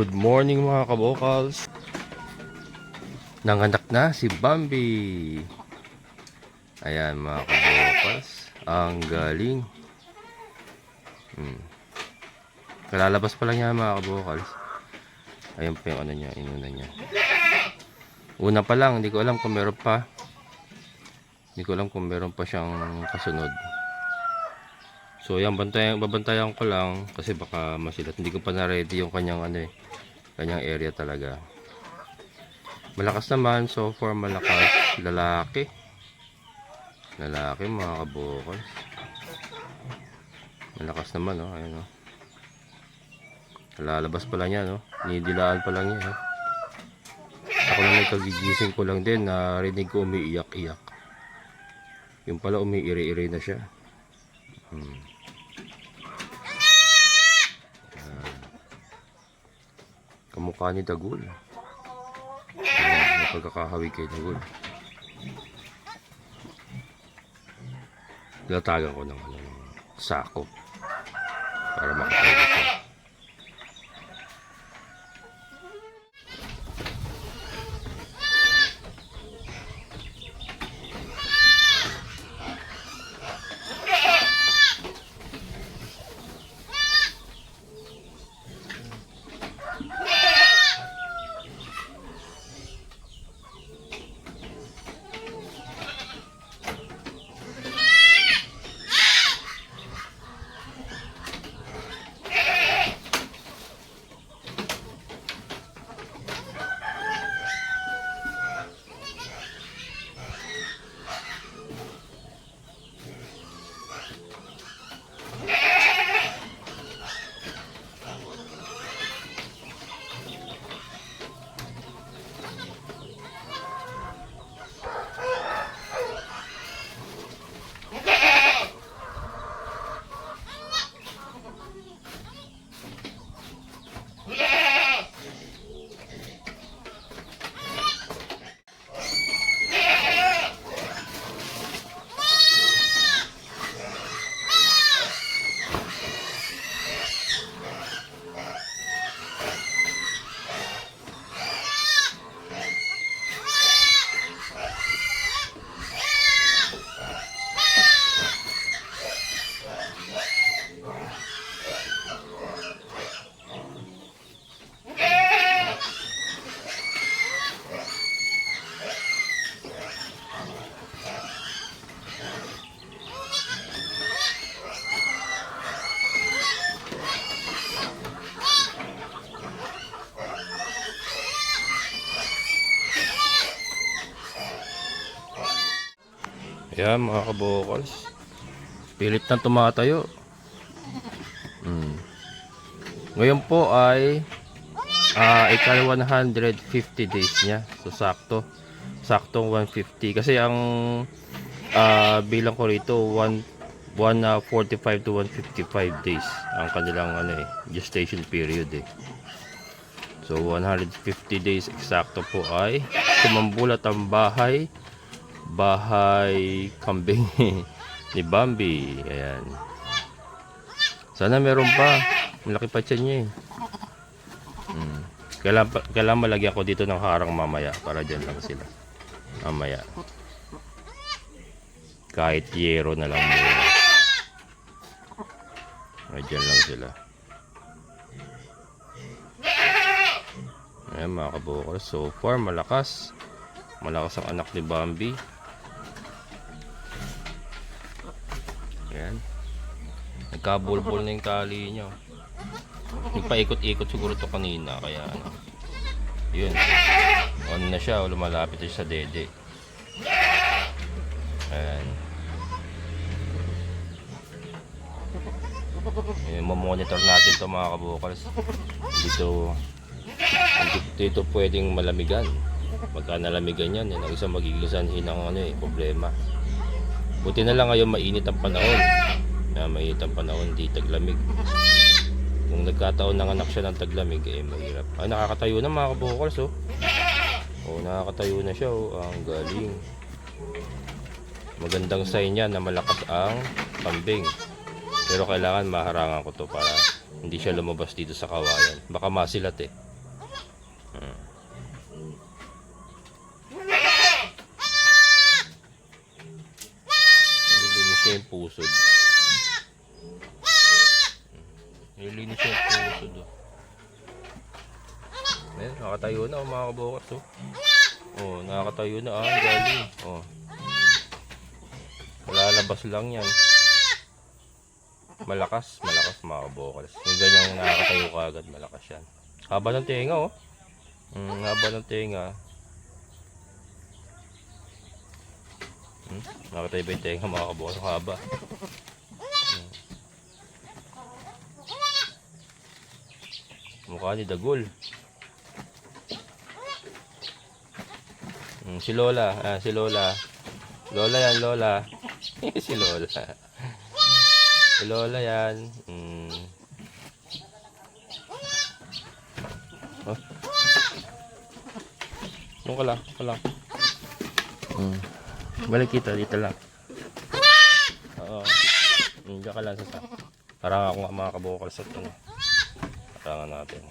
Good morning mga kabokals. Nanganak na si Bambi. Ayan mga kabokals, ang galing. Kalalabas pa lang niya mga kabokals. Ayan pa yung ano niya, inuna niya. Una pa lang, hindi ko alam kung meron pa. Hindi ko alam kung meron pa siyang kasunod. So yan, babantayan ko lang kasi baka masilat. Hindi ko pa na-ready yung kanyang kanyang area talaga. Malakas naman, so far malakas. Lalaki mga kabokals. Malakas naman, oh, ayun, oh. Lalabas pa lang yan, oh. Nidilaan pa lang yan, oh. Ako na may kagigising ko lang din, narinig ko umiiyak-iyak. Yung pala umiiri-iri na siya. Kamukha ni Dagul. May pagkakahawig kay Dagul. Tinatagan ko ng sako para makatawag siya. Ayan mga kabokals, pilit na tumatayo. Ngayon po ay ikal 150 days niya. So saktong 150. Kasi ang bilang ko rito 145 to 155 days ang kanilang gestation period eh. So 150 days eksakto po ay sumambulat ang bahay kambing ni Bambi. Ayan. Sana meron pa. Malaki pa siya niya eh. Kailangan malagyan ko dito ng harang mamaya para dyan lang sila. Mamaya. Kahit yero na lang muna. Dyan lang sila. Ayan mga kabokals. So far malakas. Malakas ang anak ni Bambi. Ayan. Nagkabulbol na yung tali niya. Nagpaikot-ikot siguro to kanina. Kaya yun. On na siya. Lumalapit siya sa dede. Ayan. Mamonitor natin to mga kabokals. Dito pwedeng malamigan. Pagka nalamigan yan, ang isang magiging sanhin ng problema. Buti na lang ngayon mainit ang panahon. Mainit ang panahon, di taglamig. Kung nagkataon ng anak siya ng taglamig, mahirap. Nakakatayo na mga kabokals, oh. Nakakatayo na siya, oh. Ang galing. Magandang sign yan na malakas ang kambing. Pero kailangan maharangan ko to para hindi siya lumabas dito sa kawayan. Baka masilat eh. niya yung pusod. Nililinis niya yung pusod. Oh. Ayan, nakatayo na mga kabukas. Oh. Oh, nakatayo na galing. Oh. Lalabas lang yan. Malakas mga kabukas. Yung ganyang nakakatayo ka agad, malakas yan. Haba ng tenga, oh. Haba ng tenga. Nakatayo ba yung tenga mga kabukas? Haba. Mukha ni Dagol. Si Lola. Si Lola. Lola yan, Lola. Si Lola. Si Lola yan. Oh. Doon ka lang. Balik kita, dito lang. Oo. Diyan ka lang sa parang ako nga mga kabukal sa ito. Parangan natin.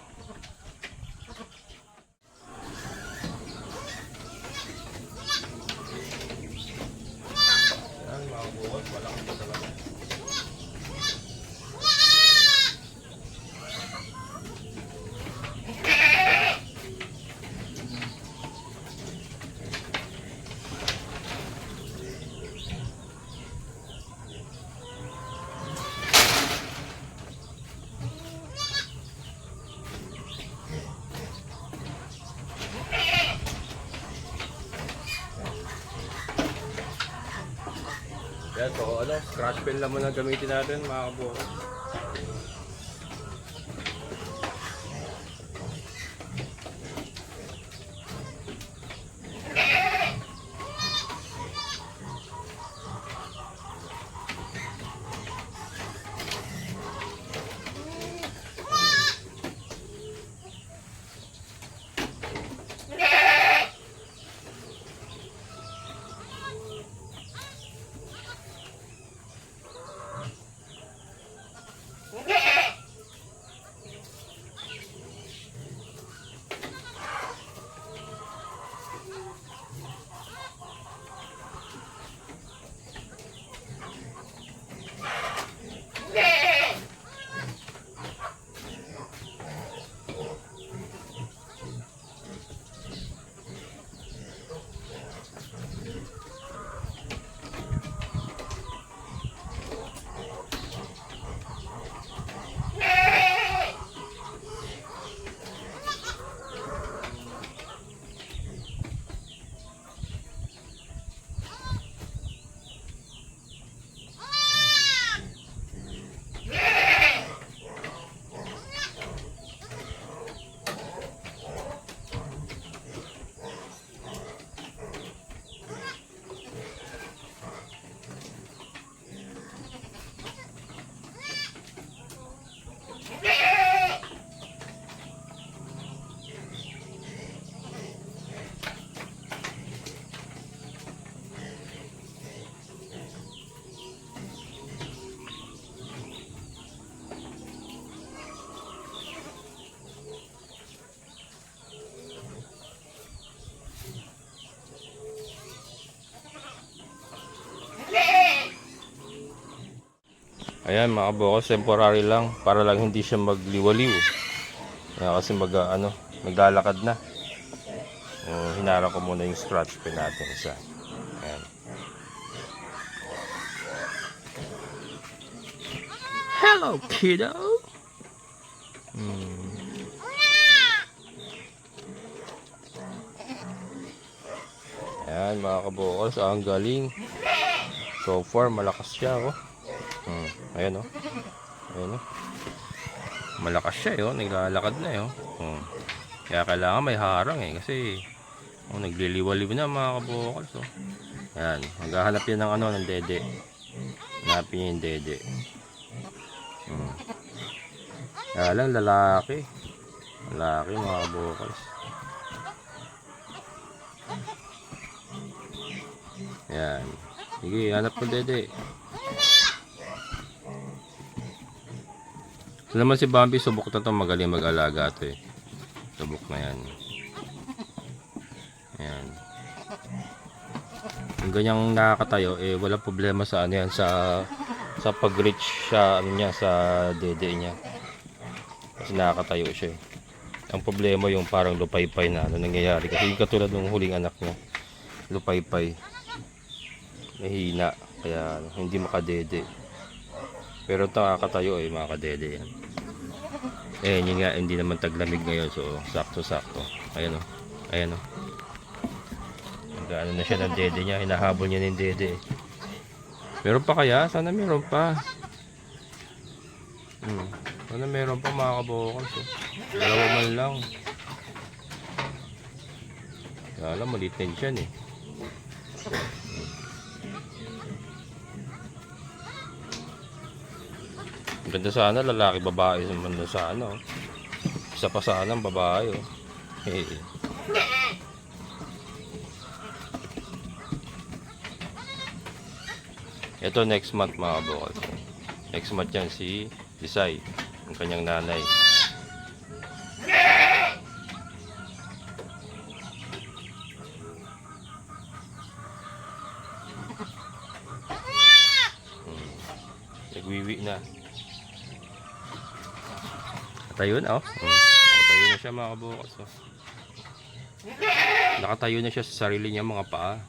Yan mga kabukal, walang ito talaga. Yan, so scratch pen lang muna gamitin natin mga kabukas. Ayan mga kabukas, temporary lang para lang hindi siya magliwaliw. Kaya kasi maglalakad na. Hinarang ko muna yung scratch pen natin isa. Ayan. Hello kiddo. Ayan mga kabukas, ang galing. So far malakas siya Ayan Ayan malakas siya naglalakad na Kaya kailangan may harang kasi nagliliwaliw na mga kabukal. Ayan, maghahanap yan ng dede. Hanapin niya yung dede. Kaya lang lalaki mga kabukal. Ayan, sige, hanap mo dede. Ito naman si Bambi, subok na ito, magaling mag-alaga ito Subok na yan. Ayan. Yung ganyang nakakatayo, eh wala problema sa ano yan, sa pag-reach sa ano niya, sa dede niya. Kasi nakakatayo siya eh. Ang problema yung parang lupaypay na ano nangyayari. Kasi yung katulad ng huling anak niya, lupaypay. Mahina, kaya ano, hindi makadede. Pero nakakatayo eh, mga kadede yan. Eh, yun nga, hindi naman taglamig ngayon, so sakto-sakto. Ayan o, ayan o. Nag-ano na siya ng dede niya, hinahabol niya ng dede. Meron pa kaya? Sana meron pa. Sana meron pa mga kabokals. Dalawa man lang. Kaya alam, maliit na dyan eh. Ganda sana, lalaki babae naman doon sa ano. Isa pa sana ang babae oh. Hey. Ito next month mga kabokals. Next month yan si Tisay, ang kanyang nanay. Nagwiwi na. Nakatayo na oh. Nakatayo na siya mga kabokals oh. Nakatayo na siya sa sarili niya mga paa.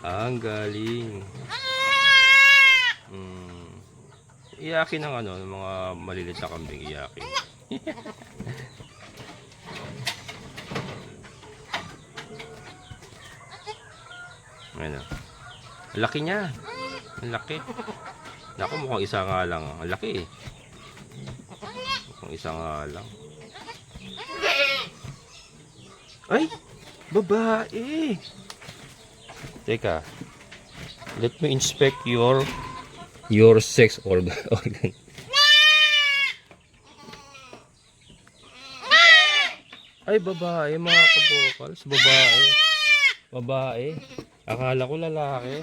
Ang galing. Iyakin ng ano, ng mga malilit na kambing, iyakin. Ano? Ang laki niya. Ang laki. Naku, mukhang isa nga lang. Ang laki eh. Mukhang isa nga lang. Ay! Babae! Teka. Let me inspect your sex organ. Ay, babae mga kabokals. Babae. Babae. Akala ko lalaki.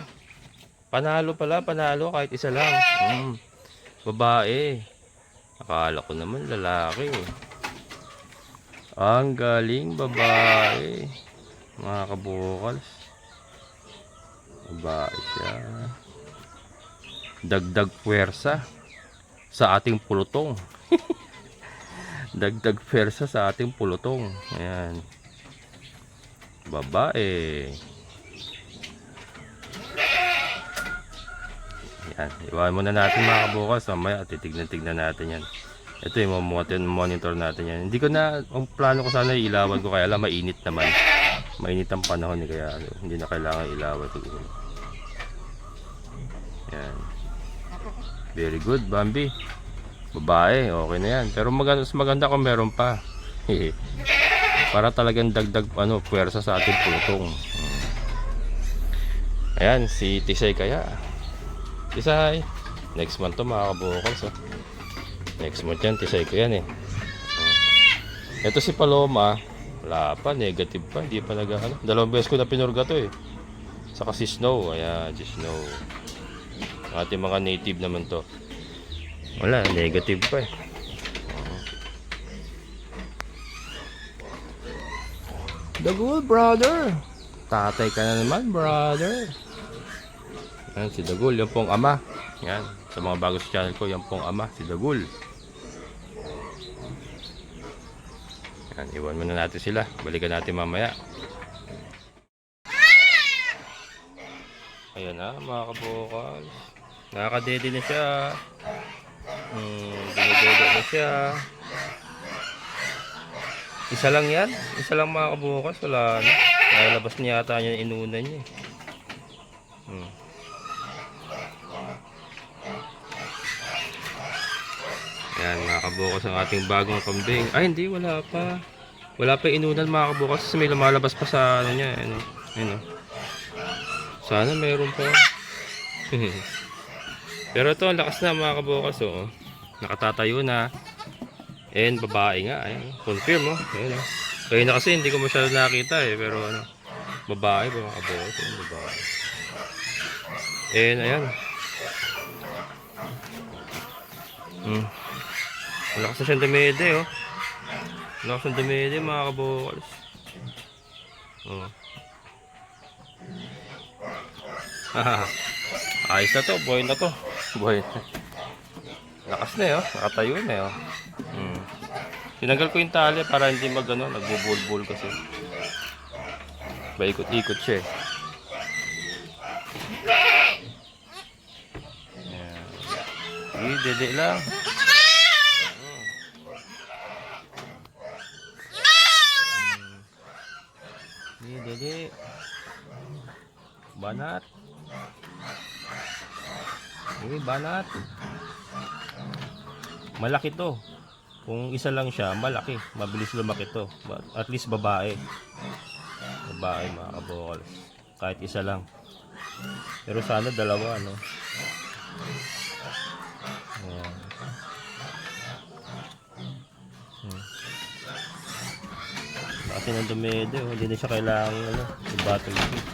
Panalo pala, panalo kahit isa lang. Babae. Akala ko naman lalaki. Ang galing, babae. Mga kabokals. Babae siya. Dagdag puwersa sa ating pulutong. Dagdag puwersa sa ating pulutong. Ayan. Babae. Yan, iwan muna natin mga kabokals. Mamaya titignan natin yan. Ito yung monitor natin yan. Hindi ko na, ang plano ko sana ilawan ko, kaya lang mainit naman. Mainit ang panahon eh, kaya hindi na kailangan ilawan siguro. Yan. Very good, Bambi. Babae, okay na yan. Pero maganda kung meron pa. Para talagang dagdag puwersa sa ating pulutong. Ayan, si Tisay kaya. Tisay, next month to mga kabokals. Next month yan, Tisay ko yan eh. Ito si Paloma, wala pa, negative pa, hindi pa nag-ano. Dalawang beses ko na pinurga to eh. Saka si Snow, ayan, si Snow. Ating mga native naman to. Wala, negative pa eh. Dagul, brother. Tatay ka na naman, brother. Yan, si Dagul, yan pong ama. Yan, sa mga bago sa channel ko, yan pong ama, si Dagul. Yan, iwan muna natin sila. Balikan natin mamaya. Ayan na, mga kabokals. Nakakadede na siya. Dinidede na siya. Isa lang yan. Isa lang mga kabokals. Wala na. Nalabas niya yata niya inunan niya. Ayan mga kabokals, ang ating bagong kambing. Ay hindi, wala pa. Wala pa inunan mga kabokals. Kasi may lumalabas pa sa ano niya. Ano. Sana meron pa. Pero ito, ang lakas na mga kabokals. Oh. Nakatatayo na. And babae nga. Ayan. Confirm oh. Ayan, oh. Kaya na kasi hindi ko masyado nakita eh. Pero ano, babae ba mga kabokals? Ayan, babae. And ayan. Lakas na siyang dumede oh. Lakas na dumede mga kabokals. Oh. Ayos na to, buhay na to. Buhay na. Lakas na yun, nakatayo na yun. Tinanggal ko yung tali para hindi magano, nagbubulbul kasi. Baikot-ikot siya eh. Ayan. Dede lang. Dede. Banat. Banat. Malaki to. Kung isa lang siya, malaki. Mabilis lumaki to. At least babae. Babae mga kabokal. Kahit isa lang. Pero sana dalawa, no? Ayan. Laki ng dumede. Hindi na siya kailangan yung battle kit.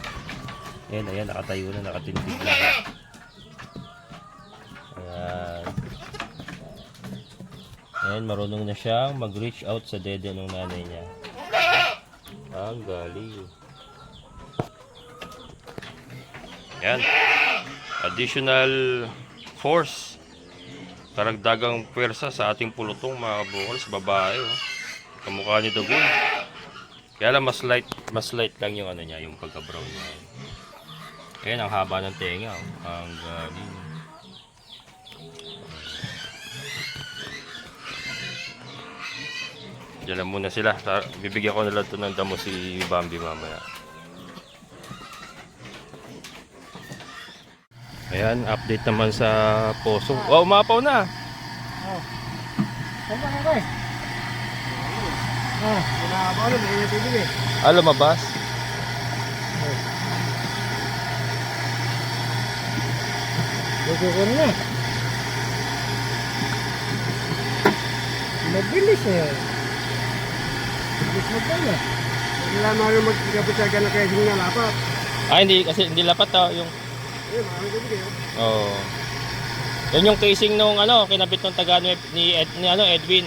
Ayan, nakatayo na, nakatindig na. Ayan, marunong na siyang mag-reach out sa dede ng nanay niya. Ang galing. Ayan. Additional force. Karagdagang pwersa sa ating pulutong mga kabukal sa babae. Oh. Kamukha ni Dagoy. Kaya lang mas light lang yung niya, yung pagka-brown niya. Ayan, ang haba ng tenga. Oh. Ang galing. Diyan lang muna sila. Bibigyan ko na lang ito ng damo si Bambi mamaya. Ayan, update naman sa poso. Wow, umapaw na! Saan ba ka guys? Umapaw na, may tubig eh. Lumabas? Nagkukun na. Mabilis eh. Mabilis magkala. Wala maaaring magkakapit sa gano'n kaya hindi na lapat. Hindi, kasi hindi lapat yung... Maaaring tubig eh. Oo. Yan yung casing nung kinabit ng taga ni Edwin.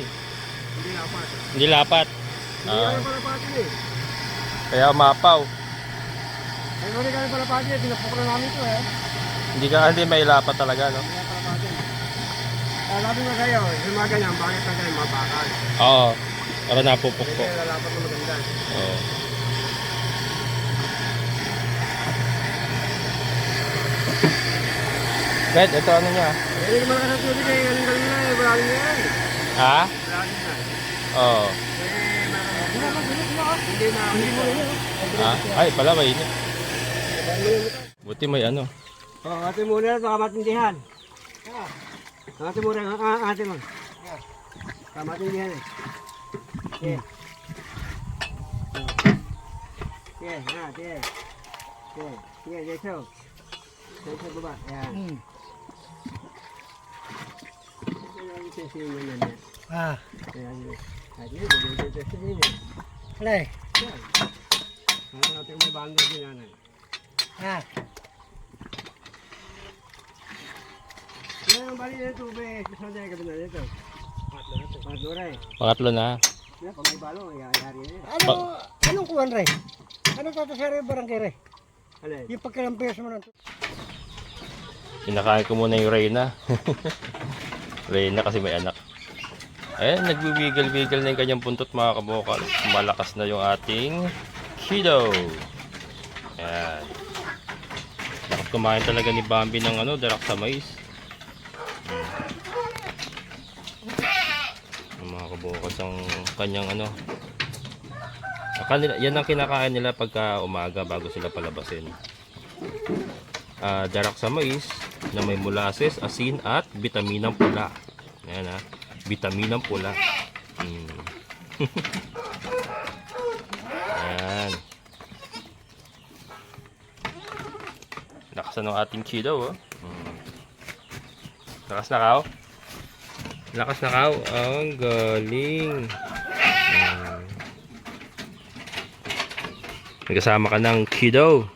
Hindi lapat. Hindi lapat. Hindi kami palapatin eh. Kaya umapaw. Ay, hindi kami palapatin eh. Tinapok na namin ito eh. Hindi may lapat talaga, no? Hindi palapatin. Labi mo kayo, yung mga ganyan, bakit na kayo mga bakal? Oo. Para napupok po. Hindi lalapat na maganda. Oo. Red, ito ano niya? Hindi naman ka sa tubig eh. Galing na eh. Maraming na yan. Ha? Maraming na. Oo. Hindi mo yun. Ay, pala mainit. Buti may ano. Ate muna na ito, kamatindihan. Ate muna, ate mo. Kamatindihan eh. Okay. Okay, okay. Okay, sige, dito. Dito baba, yan. Ayan, ito yung yan. Ayan, dito. Alay. Ate may banda din yan. Yan ang bali na tubig. Saan tayo kabila dito? Patlo rin. Pangatlo na. Yan, pag may balo, yari yan. Anong kuwan rin? Anong tatasari yung barangay rin? Alay. Yung pagkalampiyas mo na ito. Kinakain ko muna yung Reyna. Reyna kasi may anak. Ayan, nagbibigil-bigil na yung kanyang puntot mga kabokal. Malakas na yung ating Kido. Ayan. Dapat kumain talaga ni Bambi ng darak sa mais. Mga kabokal ang kanyang yan ang kinakain nila pagka umaga bago sila palabasin. Darak sa mais na may molasses, asin at bitaminang pula. Ayan bitaminang pula. Ayan. Lakas na ng ating Kido. Lakas na kao. Lakas na kao. Ang galing. Nagkasama ka ng Kido.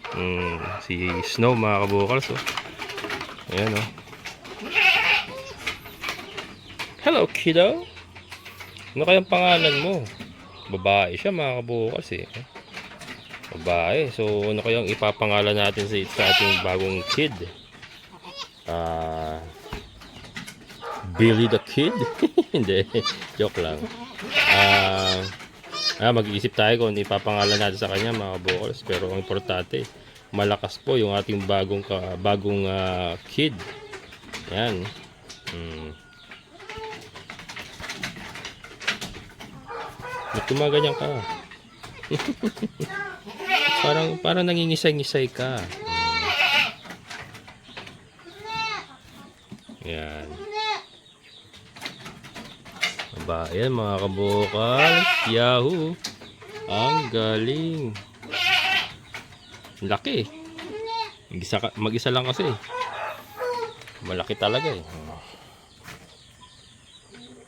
Si Snow mga kabukals. Ayan Hello Kido. Ano kayang pangalan mo? Babae siya mga kabukals Babae. So, ano kayang ipapangalan natin sa ating bagong kid? Billy the Kid? Hindi. Joke lang. Mag-iisip tayo kung ipapangalan natin sa kanya, mga kabukals. Pero ang importante, malakas po yung ating bagong kid. Yan. Ba't gumaganyan ka? parang nangingisay-ngisay ka. Yan. Ayan mga kabukal. Yahoo! Ang galing. Laki. Mag-isa lang kasi. Malaki talaga eh.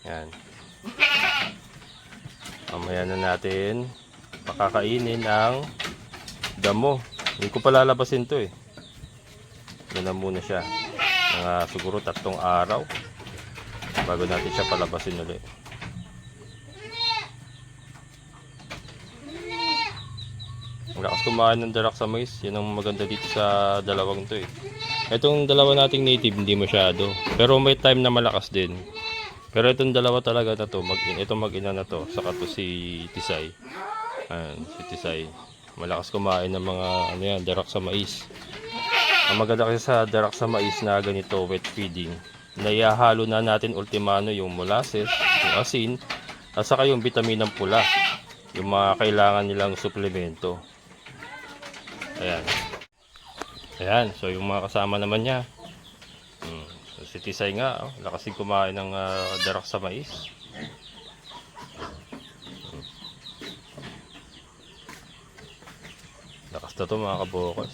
Yan. Mamaya na natin pakakainin ang damo. Hindi ko pa lalabasin to eh. Yan na muna siya. Siguro 3 araw bago natin siya palabasin ulit. Ang lakas kumain ng darak sa mais. Yan ang maganda dito sa dalawang to eh. Itong dalawa nating native hindi masyado, pero may time na malakas din. Pero itong dalawa talaga na to, itong mag-ina na to, saka to si Tisay. Si Tisay malakas kumain ng mga darak sa mais. Ang maganda kasi sa darak sa mais na ganito, wet feeding, naihahalo na natin ultimano yung molasses, yung asin, at saka yung vitaminang pula, yung mga kailangan nilang suplemento. Ayan, so yung mga kasama naman niya, so si Tisay nga, lakas din kumain ng darak sa mais. Lakas na to mga kabukos.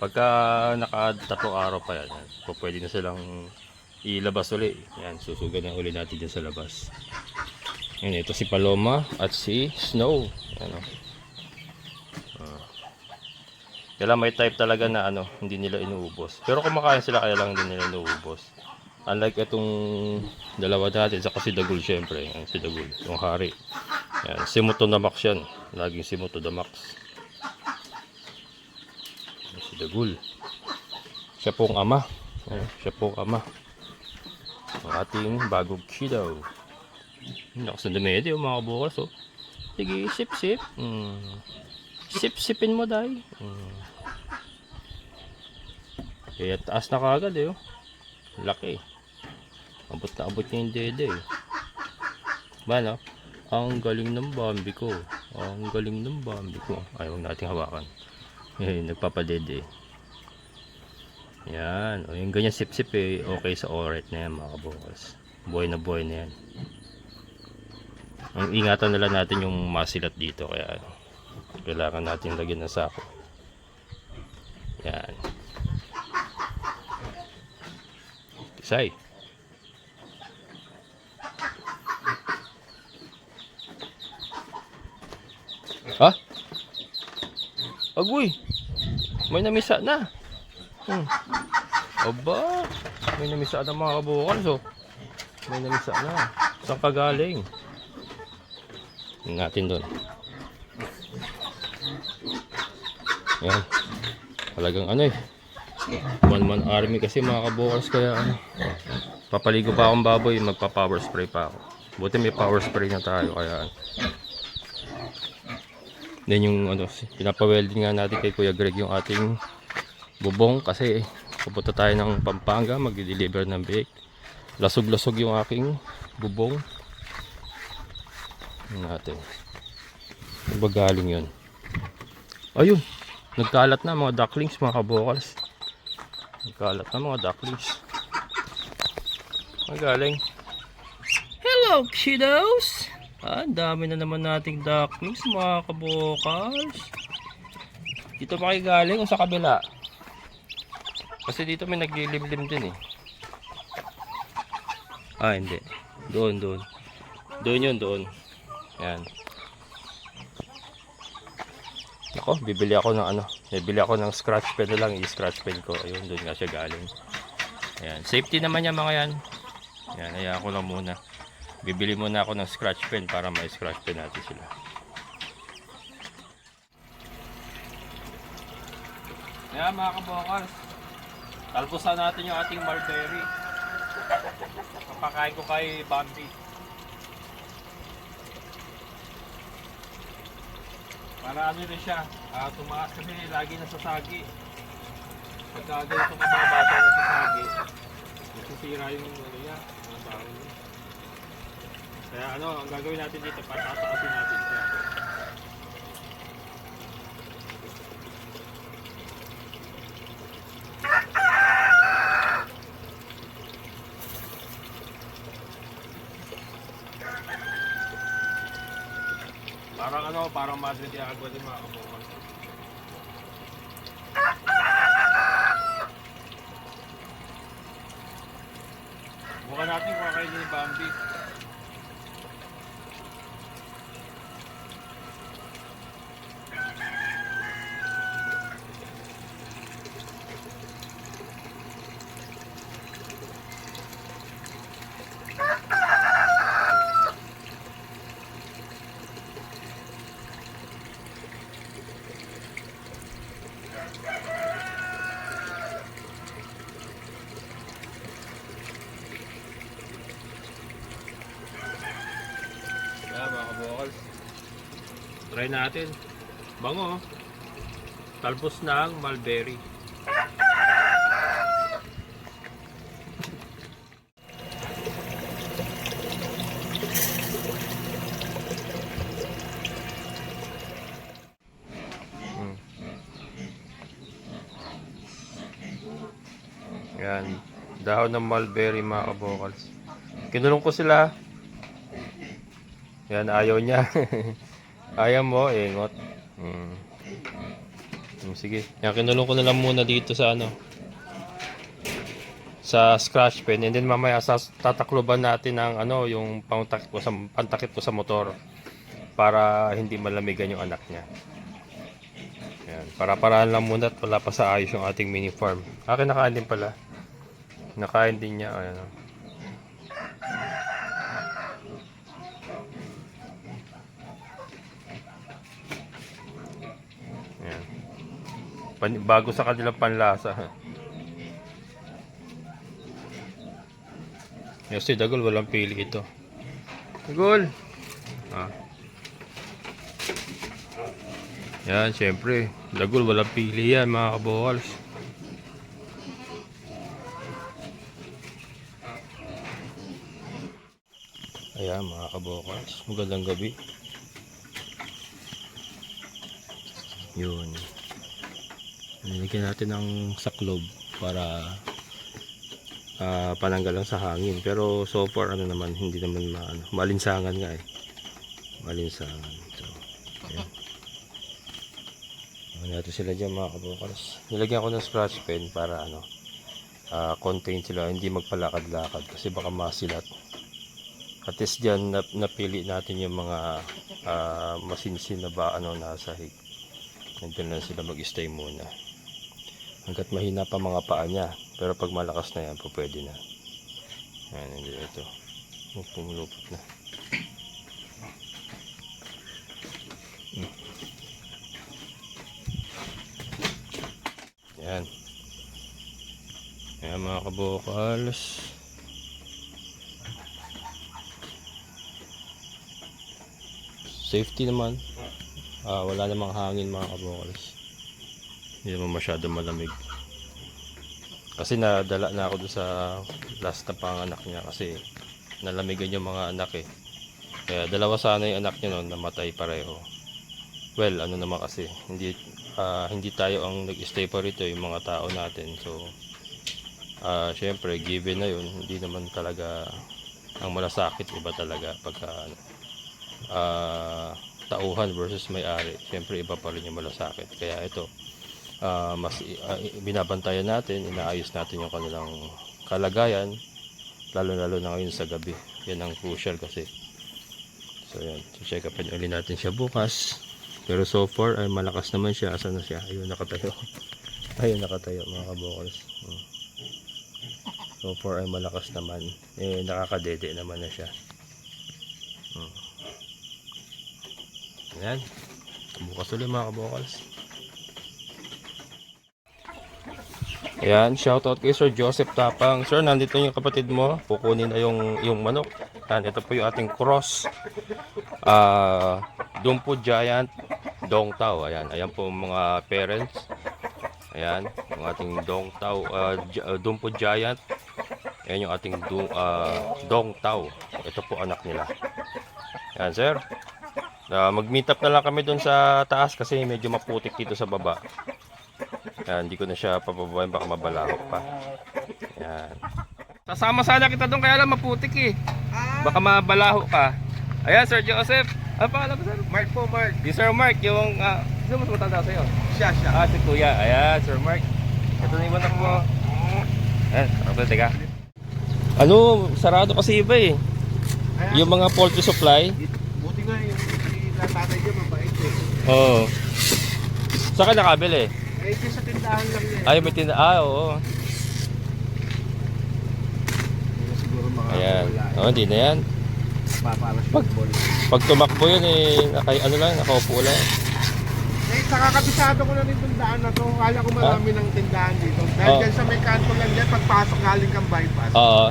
Pagka naka-3 araw pa yan, pwede na silang ilabas uli. Yan, susugan na uli natin dyan sa labas. Yan, ito si Paloma at si Snow. Ano? Kaya may type talaga na hindi nila inuubos. Pero kumakain sila kaya lang hindi nila inuubos. Unlike itong dalawa natin, saka si Dagul syempre. Yan, si Dagul, yung hari. Yan, Simuto na Max yan. Laging Simuto na Max. Dagul. Siya pong ama. Siya pong ama. Ang ating bagong kiddo. Lakas na dumedi mga kabukas. Sige, sip-sip. Sip-sipin mo day. Kaya taas na kagad eh. Laki. Abot na abot niya yung dede eh. Ba no? Ang galing ng Bambi ko. Ang galing ng Bambi ko. Ay, huwag nating hawakan. Nagpapadede. Yan. O yung ganyan sip-sip eh, okay sa oret na yan mga kabukas. Buhay na yan. Ang ingatan nila natin yung masilat dito, kaya kailangan natin lagyan ng sako. Yan. Tisay. Ha? Agoy! May namisa na. Aba, may namisa na mga kabukal. So, may namisa na. Saan ka galing? Tingnan natin doon. Yan. Talagang one-man army kasi mga kabukals. Kaya papaligo pa akong baboy. Magpa-power spray pa ako. Buti may power spray na tayo. Kaya then yung pinapa-welding nga natin kay Kuya Greg yung ating bubong kasi pupunta tayo ng Pampanga, mag-deliver ng bake. Lasog-lasog yung aking bubong. Natin. Ano ba galing yun? Ayun, nagkalat na mga ducklings mga kabukals. Nagkalat na mga ducklings. Magaling. Hello kiddos! Ang dami na naman nating ducklings mga kabukals. Dito pa kayo galing o sa kabila? Kasi dito may naglilimlim din eh. Hindi. Doon. Doon yun, doon. Yan. Ako, bibili ako ng scratch pen na lang. I-scratch pen ko. Ayun, doon nga siya galing. Ayan. Safety naman yan mga yan. Ayan, hayaan ko lang muna. Bibili muna ako ng scratch pen para may scratch pen natin sila. Kaya mga kabokals, talpusan natin yung ating mulberry. Papakain ko kay Bambi. Para ano rin siya, tumaas kasi lagi nasasagi. Pagka ganito kababasa nasasagi, nasisira yung ano niya, mga dahon niya. Kaya ano, ang gagawin natin dito, patataasin natin siya. Parang ano, parang Madre de Agua din mga kabukal. Bukan natin kung kayo ni Bambi. Kaya mga kabukals, try natin. Bango, oh. Talbos ng mulberry. Yan, dahon ng mulberry mga kabukals. Kinulong ko sila. Yan, ayaw niya. Ayaw mo, ingot. Sige. Yan, kinulong ko na lang muna dito sa ano. Sa scratch pen. And then mamaya tatakloban natin ng ano, yung pantakip ko sa motor. Para hindi malamigan yung anak niya. Yan, para-paraan lang muna at wala pa sa ayos yung ating mini farm. Akin nakain din pala. Nakain din niya. Ayan, oh. Bago sa kanilang panlasa. Yes, si Dagol walang pili ito. Dagol. Yan, syempre. Dagol walang pili yan mga kabokals. Ayan mga kabokals. Magandang gabi. Yun. Nilagyan natin ng saklob para pananggal lang sa hangin. Pero so far ano naman, hindi naman malinsangan nga eh. Malinsangan. So, ayan. Natin sila dyan mga kabukals. Nilagyan ko ng scratch pen para ano, contain sila, hindi magpalakad-lakad kasi baka masilat. At least dyan napili natin yung mga masinsin na ba ano nasa hig. Nandun lang sila mag-stay muna. Hanggat mahina pa mga paa niya. Pero pag malakas na yan, po pwede na. Ayan, hindi ito. Pumulupot na. Ayan. Ayan mga kabukals. Safety naman. Wala namang hangin mga kabukals. Hindi naman masyado malamig. Kasi nadala na ako doon sa last na panganak niya kasi nalamigan yung mga anak eh. Kaya dalawa sana yung anak niya noon, namatay pareho. Well, ano naman kasi, hindi tayo ang nag-stay pa rito, yung mga tao natin. So, syempre, given na yun, hindi naman talaga ang malasakit, iba talaga pagka tauhan versus may-ari. Syempre, iba pa rin yung malasakit. Kaya ito, mas binabantayan natin, inaayos natin yung kanilang kalagayan, lalo na ngayon sa gabi. Yan ang crucial kasi. So yan, so check upin ulit natin siya bukas. Pero so far ay malakas naman siya. Asan na siya? Ayun nakatayo. Ayun nakatayo mga kabokals. So far ay malakas naman. Nakakadede naman na siya. Ayan. Bukas ulit mga kabukals. Ayan, shoutout kay Sir Joseph Tapang. Sir, nandito yung kapatid mo. Kukunin na yung manok. Ayan, ito po yung ating cross. Dumpo Giant Dong Tao. Ayan, ayan po mga parents. Ayan, yung ating Dong Tao, Dumpo Giant. Ayan yung ating Dong Tao. Ito po anak nila. Ayan, sir. Mag-meet up na lang kami doon sa taas kasi medyo maputik dito sa baba. Ayan, hindi ko na siya papabawain, baka mabalahok pa. Ayan. Sasama sana kita doon kaya lang maputik eh. Baka mabalahok ka. Ayan, Sir Joseph. Ano pa alam mo, sir? Mark po, Mark. Si Sir Mark, yung... sino mas matanda sa'yo? Siya. Si Kuya. Ayan, Sir Mark. Ito na yung manok mo. Ayan, teka. Ano, sarado kasi iba eh. Yung mga poultry supply. Buti nga yung tatay niya mabait eh. Oo. Saan ka nakabili? Eh, sa tindahan lang niya. Ay, may tinda. Oo. Siguro mga Ayan. Hindi na yan. papalas football. Pag tumakbo yun eh, nakaupo lang. Eh, kakabisado ko na rin itong daan na to. Kala ko marami ng tindahan dito. Dahil dyan sa may kanto lang dyan, pagpasok galing kang bypass. Oo.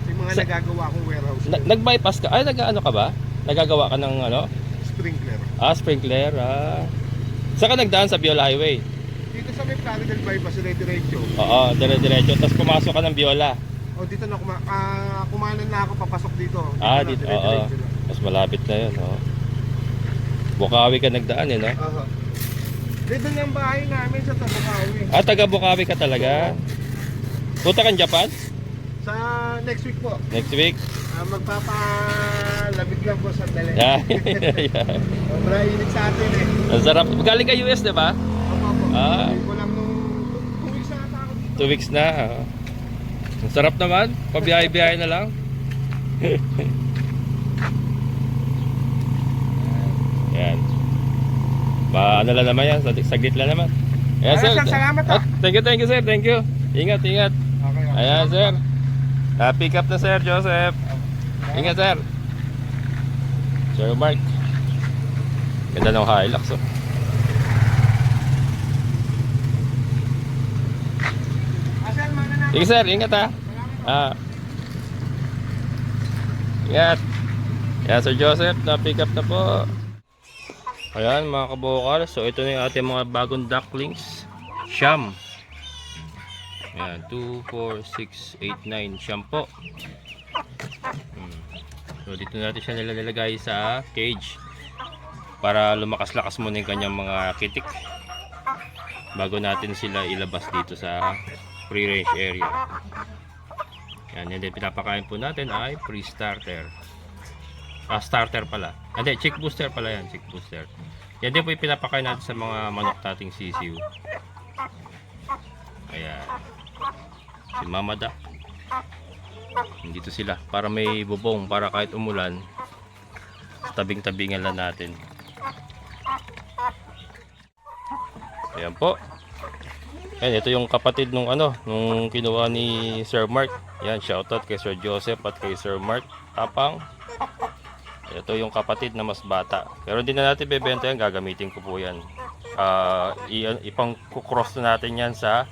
Yung mga nagagawa kong warehouse. Nag-bypass ka? Ay, nag-ano ka ba? Nagagawa ka ng ano? Sprinkler. Sprinkler. Saan ka nagdaan sa Biola Highway? Dito sa may Plaridel bypass, dire-diretso. Oo, dire-diretso. Tapos pumasok ka ng Biola. O dito na kumanan na ako papasok dito. Dito. Oo. Mas malapit na yun. Oo. Bukawi ka nagdaan eh, no? Oo. Dito na ang bahay namin sa Tabukawi. Taga Bukawi ka talaga? Punta kang Japan? Sa next week po. Next week? Magpapalabig lang po sa dali. Yeah. Sobrang init sa atin eh. Ang sarap. Galing ka US, di ba? Opo. Hindi ko lang nung 2 weeks na ata ako dito. 2 weeks na. Ang sarap naman. Pabiyahe-biyahe na lang. Yan. Ano lang naman yan. Saglit lang naman. Ayan, sir. Salamat Thank you, sir. Thank you. Ingat. Okay. Ayan, sir. Pick up na, Sir Joseph. Ingat, sir. Sir Mark. Ganda ng Hilux, oh. Sige, sir. Ingat, ha. Ingat. Ayan, Sir Joseph. Pick up na po. Ayan, mga kabukal. So, ito na yung ating mga bagong ducklings. Siyam. Ayan, 2, 4, 6, 8, 9. Siyam po. So, dito natin siya nilalagay sa cage. Para lumakas-lakas muna yung kanyang mga kitik. Bago natin sila ilabas dito sa free range area. Ayan, and then pinapakain po natin ay pre-starter. Starter pala. Hindi, chick booster pala yan. Chick booster. Yan din po yung pinapakain natin sa mga manok nating sisiu. Ayan. Si Mama Duck. Dito sila. Para may bubong. Para kahit umulan, tabing-tabingan lang natin. Ayan po. Ayan, ito yung kapatid nung kinuha ni Sir Mark. Ayan, shoutout kay Sir Joseph at kay Sir Mark Tapang. Ito yung kapatid na mas bata. Pero hindi na natin bebenta yan. Gagamitin ko po yan. Ipang cross na natin yan sa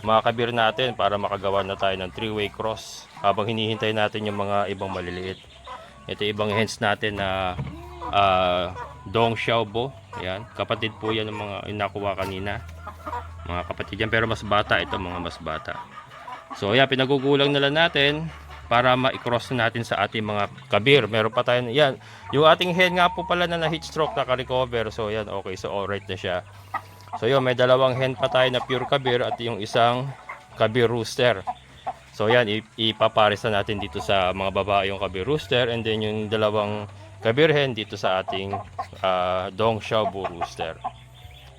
mga kabir natin para makagawa na tayo ng 3-way cross. Habang hinihintay natin yung mga ibang maliliit. Ito ibang hens natin na Dong Xiaobo. Ayan. Kapatid po yan ng mga nakuha kanina. Mga kapatid yan. Pero mas bata. Ito mga mas bata. So yan. Pinagugulang na lang natin para ma-cross natin sa ating mga kabir. Meron pa tayo, yan, yung ating hen nga po pala na heat stroke naka-recover. So yan, okay, so alright na siya. So yun, may dalawang hen pa tayo na pure kabir at yung isang kabir rooster. So yan, ipapares na natin dito sa mga babae yung kabir rooster, and then yung dalawang kabir hen dito sa ating Dong Xiaobo rooster.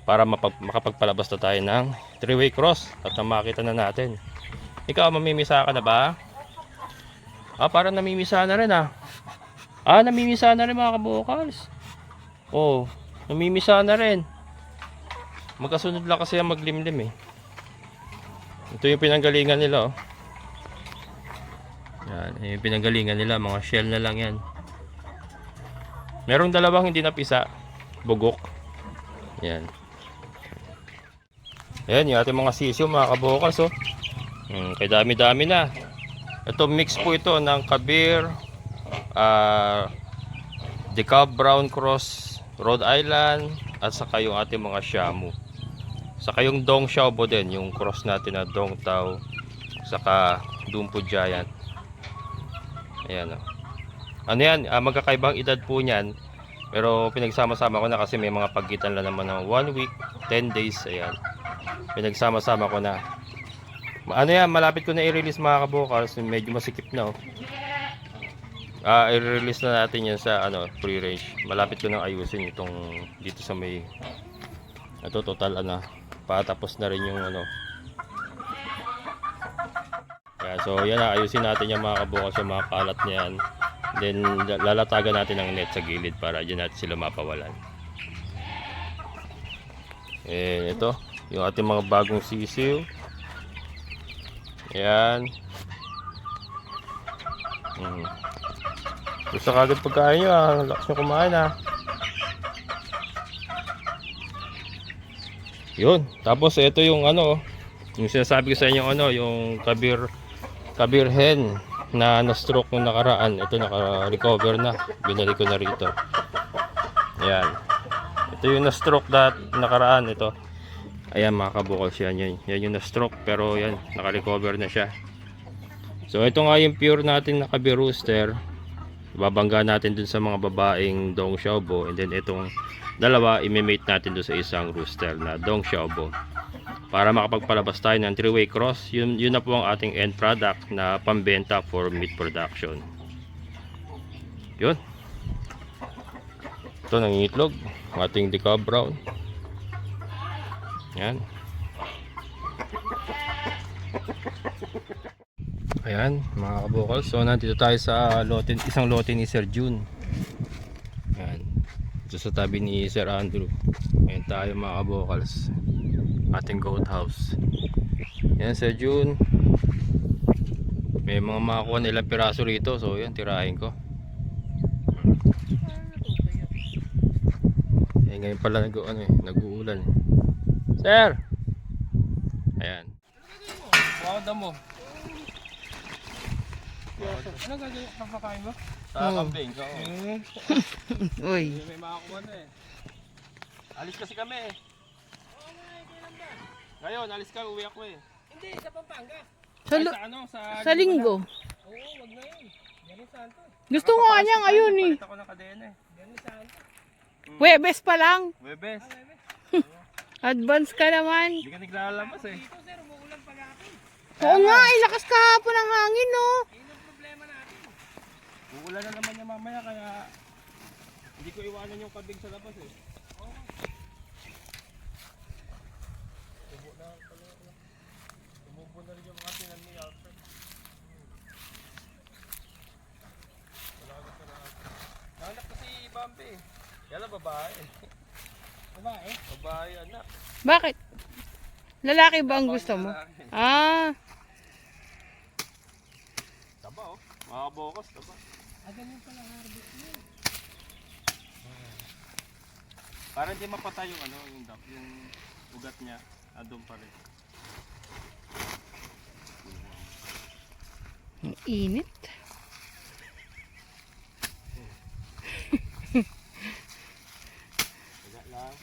Para makapagpalabas na tayo ng 3-way cross at makita na natin. Ikaw, mamimisa ka na ba? Parang namimisa na rin namimisa na rin mga kabukals. Namimisa na rin. Magkasunod lang kasi ang maglimlim eh. Ito yung pinanggalingan nila Yan, yung pinanggalingan nila, mga shell na lang yan. Merong dalawang hindi napisa. bugok. Yan. Ayan, yung ating mga sisiyo mga kabukals, oh. Kay dami-dami na. Ito, mix po ito ng Kabir, Decaf Brown Cross, Rhode Island, at saka yung ating mga Shamu. Saka yung Dong Xiaobo din, yung cross natin na Dong Tao, saka Dumpo Giant. Ayan, oh. Ano yan, magkakaibang edad po niyan. Pero pinagsama-sama ko na kasi may mga pagitan lang naman ng 1 week, 10 days. Ayan. Pinagsama-sama ko na. Ano yan, malapit ko na i-release mga kabukals. Medyo masikip na, oh. I-release na natin yan sa free range. Malapit ko nang ayusin itong dito sa may ito total patapos na rin yung Yan, so yan, ayusin natin yung mga kabukals, yung mga kalat niyan. Then lalatagan natin ng net sa gilid para diyan natin sila mapawalan. Ito yung ating mga bagong sisiw. Yan. Gusto kagad pagkain nyo, lakas nyo kumain, Yun. Tapos ito yung yung sinasabi ko sa inyo yung Kabir hen na na-stroke nung nakaraan. Ito naka-recover na. Binalik ko na rito. Ayan. Ito yung na-stroke nakaraan ito. Ayan mga kabukals, yan yung na-stroke, pero yan, naka-recover na siya. So ito nga yung pure natin na Kabir rooster. Babangga natin dun sa mga babaeng Dong Xiaobo, and then itong dalawa imimate natin dun sa isang rooster na Dong Xiaobo para makapagpalabas tayo ng 3-way cross. Yun na po ang ating end product na pambenta for meat production. Yun. Ito nangingitlog, ating Decaf Brown. Yan. Ayan mga kabukals, so nandito tayo sa isang lote ni Sir June. Ayan, ito sa tabi ni Sir Andrew. Ayan tayo mga kabukals, ating goat house. Ayan Sir June, may mga makakuha na ilang piraso rito, so yan, tirahin ko. Ayan, ngayon pala nag-uulan. Sir! Ayan. Wow, damo. Ano gagawin? Papakain mo? Sa kambing. Uy. May makakuha na eh. Alis kasi kami eh. Ngayon, alis ka, uwi ako eh. Hindi, sa Pampanga. Sa linggo. Oo, wag na yun. Yan Santo. Gusto ko nga niya ngayon eh. Palit ako ng kadena eh. Yan Santo. Webes pa lang. Webes. Advance ka naman. Hindi ka naglalabas eh. Dito sir, umuulan palagi. Oo nga, lakas kahapon ang hangin no. Yun ang problema natin. Uulan na naman niya mamaya, kaya hindi ko iwanan yung kabig sa labas eh. Tumubo na rin yung mga tinan ni Alfred. Wala ka na. Nahanap ko si Bambi. Yan babae. Babae? Babae anak. Bakit? Lalaki ba ang gusto mo? Ah, Taba oh. Mga bokos, taba. Ganyan pala harvest mo. Para hindi mapatay yung yung ugat niya. Andun pa rin. ang init. Ugat lang.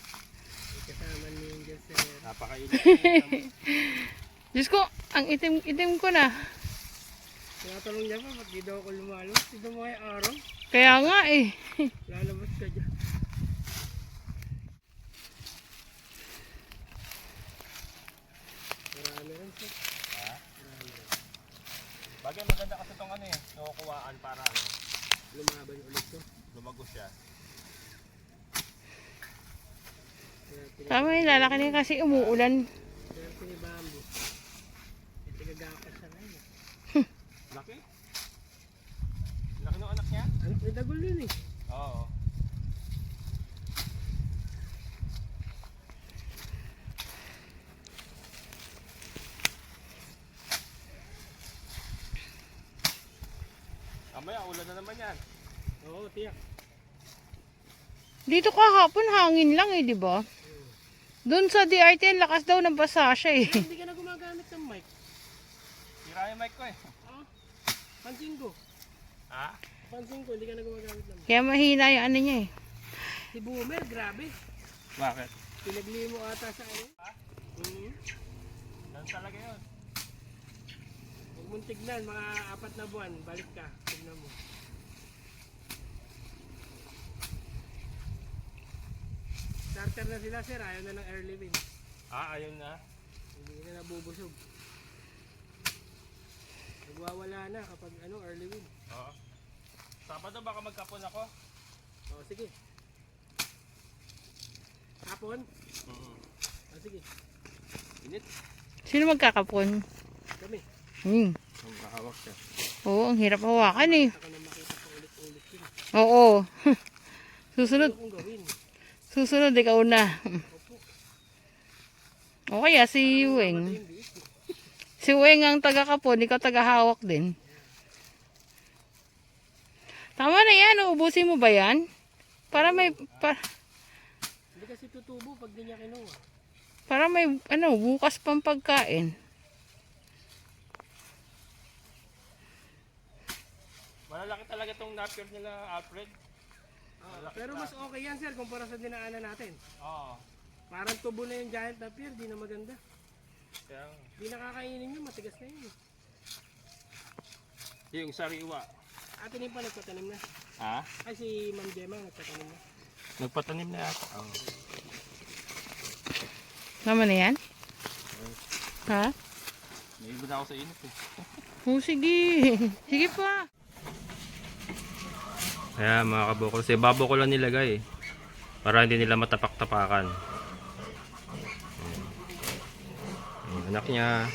Kasama ni Angel sir. Napakainit. Diyos ko, ang itim ko na. Tinatanong niya pa, ba't di daw ako lumalabas? Di daw mga araw. Kaya nga eh. Lalabas ka dyan. Marami rin sir. Bagay maganda kasi itong nakukuhaan para Lumaban ulit to. lumago siya. Tama yung lalaki niya kasi umuulan. Kaya pinibambo. Ito gagapas sa ngayon. Laki? Laki ng anak niya? Ano may dagol yun eh. Oo. Mamaya, ulan na naman yan. Oo, tiyak. Dito kahapon hangin lang eh, di ba? Doon sa DRT, ang lakas daw ng basa siya eh. Hindi ka na gumagamit ng mic. Sira yung mic ko eh. Pansin ko. Ha? Pansin ko, hindi ka na gumagamit ng mic. Kaya mahina yung ano niya eh. Si Boomer, grabe. Bakit? Pinagli mo ata sa ano. Yan talaga yun. Huwag mong tignan, mga 4 na buwan, balik ka. Tignan mo. Starter na sila sir, ayaw na ng early win. Ayun na. Hindi na nabubusog. Nagwawala na kapag ano, early win. Oo. Sabado baka magkapon ako. O sige. Hapon? O sige. Init. Sino magkakapon? Kami. Ang kahawak siya. Oo, ang hirap hawakan eh. Ako na makita pa ulit-ulit yun. Oo. Susunod. Ano kong gawin? Susunod, ikaw na. O kaya si Weng. Si Weng ang taga-kapon, ikaw taga-hawak din. Tama na yan, uubusin mo ba yan? Para may, Hindi kasi tutubo pag di niya kinuha. para may, ano, bukas pang pagkain. Malalaki talaga tong napier nila, Alfred. Pero mas okay yan sir kumpara sa dinaanan natin. Oo. Parang tubo na yung giant napier, di na maganda. Kaya Di nakakainin yun, matigas na yun. yung sariwa. Atin yung pa nagpatanim na. Ha? Ay si Ma'am Gemma nagpatanim na. Nagpatanim na yata. Oo. Tama na yan? Ha? Naiba na ako sa init eh. O sige. Sige pa. Kaya mga kabukol, sa babo ko lang nilagay para hindi nila matapak-tapakan. Yung anak niya.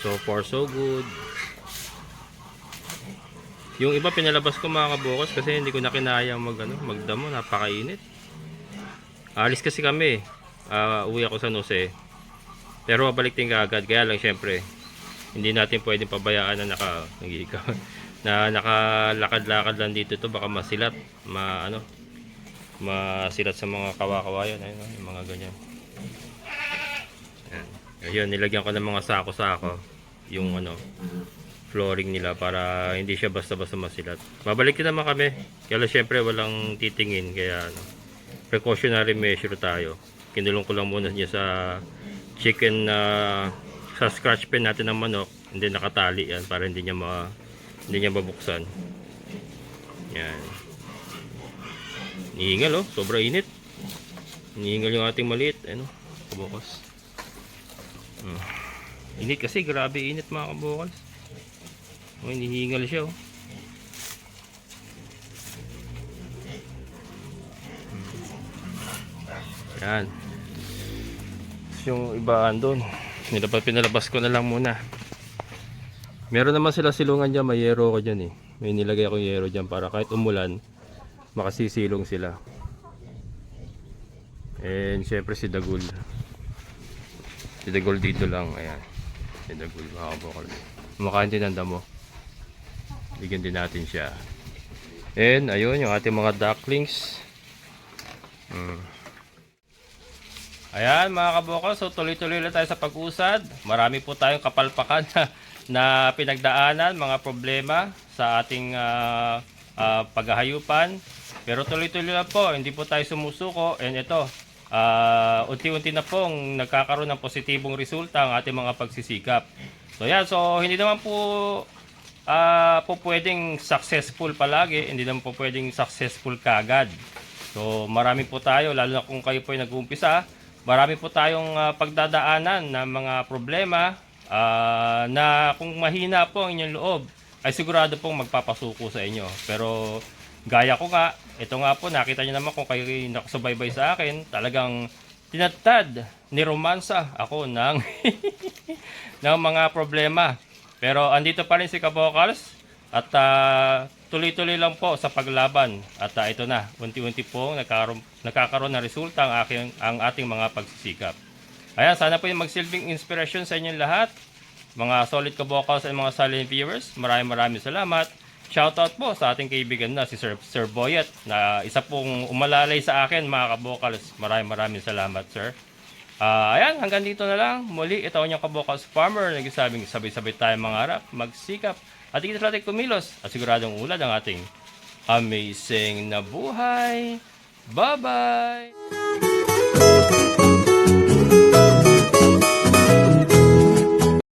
So far so good. Yung iba pinalabas ko mga kabukos kasi hindi ko na kinayang magdamo, napakainit. Alis kasi kami. Uwi ako sa Nose. Pero mabalik din kaagad, kaya lang syempre hindi natin pwedeng pabayaan na na nakalakad-lakad lang dito to, baka masilat, masilat sa mga kawa-kawayan, ayun, yung mga ganyan. Ayan. Ayun, nilagyan ko ng mga sako-sako yung flooring nila para hindi siya basta-basta masilat. Babalik din naman kami. Kaya lang syempre walang titingin, kaya precautionary measure tayo. Kinulong ko lang muna niya sa chicken sa scratch pen natin ng manok, hindi nakatali yan para hindi niya mabuksan. Yan. Nihingal sobra init. Nihingal yung ating maliit, kabukos. Init kasi, grabe init mga kabukos. Nihingal siya Yan. Yung iba andun, pinalabas ko na lang muna. Meron naman sila silungan dyan, may yero ko dyan eh. May nilagay ako yero dyan para kahit umulan, makasisilong sila. And syempre si Dagul. Si Dagul dito lang, ayan. Si Dagul, mga kabukol. Kumakain din ng damo. Bigyan din natin siya. And ayun, yung ating mga ducklings. Ayan mga kabukol, so tuloy-tuloy lang tayo sa pag-usad. Marami po tayong kapalpakan na pinagdaanan, mga problema sa ating paghahayupan. Pero tuloy-tuloy lang po, hindi po tayo sumusuko. And ito, unti-unti na pong nagkakaroon ng positibong resulta ang ating mga pagsisikap. So yan, so hindi naman po pwedeng successful palagi, hindi naman po pwedeng successful kagad. So marami po tayo, lalo na kung kayo po ay nag-uumpisa, marami po tayong pagdadaanan ng mga problema na kung mahina po ang inyong loob, ay sigurado pong magpapasuko sa inyo. Pero gaya ko nga, ito nga po, nakita nyo naman kung kayo nakasubaybay sa akin, talagang tinatad ni romansa ako ng, ng mga problema. Pero andito pa rin si Kabokals at tuloy-tuloy lang po sa paglaban. At ito na, unti-unti po nakakaroon ng resulta ang ating mga pagsisikap. Ayan, sana po yung magsilbing inspirasyon sa inyong lahat. Mga solid Kabokals at mga silent viewers, maraming salamat. shoutout po sa ating kaibigan na si Sir Boyet na isa pong umalalay sa akin mga kabokals. Maraming salamat, sir. Ayan, hanggang dito na lang. Muli, ito ang inyong kabokals farmer. Nagsasabing sabay-sabay tayong mangarap, magsikap, at higit natin kumilos at siguradong ulad ang ating amazing na buhay. Bye-bye!